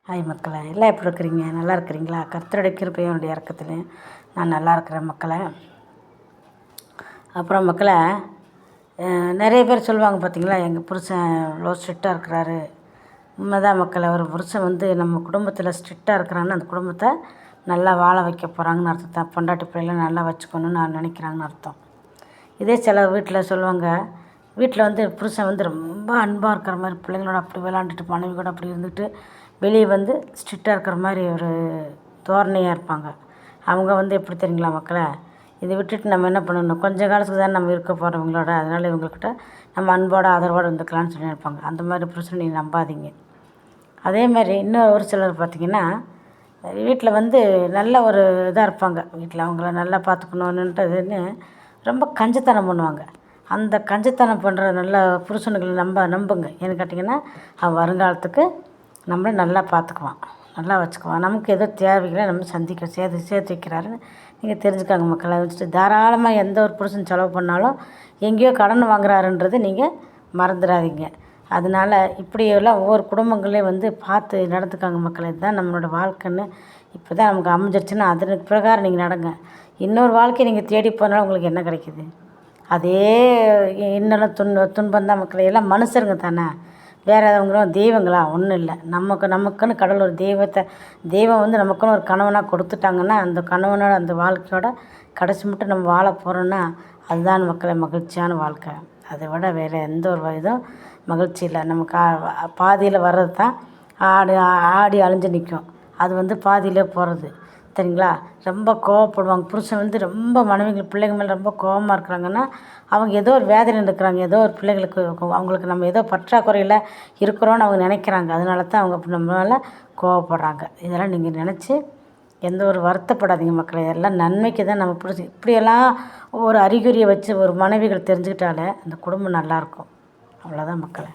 Hi மக்களே, எல்லாம் எப்படி இருக்கிறீங்க? நல்லா இருக்கிறீங்களா? கர்த்தருடைய கிருபையும் இறக்கத்துலையும் நான் நல்லா இருக்கிறேன் மக்களே. அப்புறம் மக்களே, நிறைய பேர் சொல்லுவாங்க பார்த்தீங்களா, எங்கள் புருஷன் இவ்வளோ ஸ்ட்ரிக்டாக இருக்கிறாரு. உண்மைதான் மக்களே. ஒரு புருஷன் நம்ம குடும்பத்தில் ஸ்ட்ரிக்டாக இருக்கிறான்னு அந்த குடும்பத்தை நல்லா வாழ வைக்க போகிறாங்கன்னு அர்த்தம் தான். பொண்டாட்டி பிள்ளைகளை நல்லா வச்சுக்கணுன்னு நான் நினைக்கிறாங்கன்னு அர்த்தம். இதே சில வீட்டில் சொல்லுவாங்க, வீட்டில் புருஷன் ரொம்ப அன்பாக இருக்கிற மாதிரி பிள்ளைங்களோட அப்படி விளாண்டுட்டு மனைவி கூட அப்படி இருந்துட்டு வெளியே ஸ்ட்ரிக்டாக இருக்கிற மாதிரி ஒரு தோரணையாக இருப்பாங்க. அவங்க எப்படி தெரியுங்களா மக்களே, இதை விட்டுட்டு நம்ம என்ன பண்ணணும், கொஞ்சம் காலத்துக்கு தான் நம்ம இருக்க போகிறவங்களோட, அதனால் இவங்கக்கிட்ட நம்ம அன்போடு ஆதரவோடு இருந்துக்கலாம்னு சொல்லி நினைப்பாங்க. அந்த மாதிரி புருஷன் நீங்கள் நம்பாதீங்க. அதே மாதிரி இன்னும் ஒரு சிலர் பார்த்திங்கன்னா, வீட்டில் நல்ல ஒரு இதாக இருப்பாங்க. வீட்டில் அவங்கள நல்லா பார்த்துக்கணுன்னுன்றதுன்னு ரொம்ப கஞ்சத்தனம் பண்ணுவாங்க. அந்த கஞ்சத்தனம் பண்ணுற நல்ல புருஷனுங்களை நம்புங்க. ஏன்னு கேட்டிங்கன்னா, அவன் வருங்காலத்துக்கு நம்மளை நல்லா பார்த்துக்குவான், நல்லா வச்சுக்குவான். நமக்கு ஏதோ தேவைகளை நம்ம சேர்த்து வைக்கிறாருன்னு நீங்கள் தெரிஞ்சுக்காங்க மக்களை. வச்சுட்டு தாராளமாக எந்த ஒரு புருஷன் செலவு பண்ணாலும் எங்கேயோ கடன் வாங்குறாருன்றது நீங்கள் மறந்துடாதீங்க. அதனால் இப்படியெல்லாம் ஒவ்வொரு குடும்பங்களையும் பார்த்து நடந்துக்காங்க மக்களை. இதுதான் நம்மளோட வாழ்க்கைன்னு இப்போ தான் நமக்கு அமைஞ்சிருச்சுன்னா அதற்கு பிரகாரம் நீங்கள் நடங்க. இன்னொரு வாழ்க்கையை நீங்கள் தேடி போனாலும் உங்களுக்கு என்ன கிடைக்கிது? அதே இன்னும் துன்பம் தான் மக்களை. எல்லாம் மனுஷருங்க தானே, வேறு எதவங்களும் தெய்வங்களா? ஒன்றும் இல்லை. நமக்குன்னு கடவுள் ஒரு தெய்வம் நமக்குன்னு ஒரு கணவனாக கொடுத்துட்டாங்கன்னா, அந்த கணவனோட அந்த வாழ்க்கையோட கடைசி மட்டும் நம்ம வாழ போகிறோன்னா அதுதான் மக்களை மகிழ்ச்சியான வாழ்க்கை. அதை விட வேறு எந்த ஒரு இதுவும் மகிழ்ச்சி இல்லை. நமக்கு பாதியில் வர்றது தான் ஆடி அழிஞ்சு நிற்கும். அது பாதியிலே போகிறது சரிங்களா. ரொம்ப கோவப்படுவாங்க. புருஷன் ரொம்ப மனைவிகள் பிள்ளைங்க மேலே ரொம்ப கோவமாக இருக்கிறாங்கன்னா, அவங்க ஏதோ ஒரு வேதனையில் இருக்கிறாங்க. ஏதோ ஒரு பிள்ளைங்களுக்கு அவங்களுக்கு நம்ம ஏதோ பற்றாக்குறையில் இருக்கிறோன்னு அவங்க நினைக்கிறாங்க. அதனால தான் அவங்க நம்ம மேலே கோவப்படுறாங்க. இதெல்லாம் நீங்கள் நினச்சி எந்த ஒரு வருத்தப்படாதீங்க மக்களை. எல்லாம் நன்மைக்கு தான். நம்ம புருஷன் இப்படியெல்லாம் ஒரு அறிகுறியை வச்சு ஒரு மனைவிகள் தெரிஞ்சுக்கிட்டாலே அந்த குடும்பம் நல்லாயிருக்கும். அவ்வளோதான் மக்களை.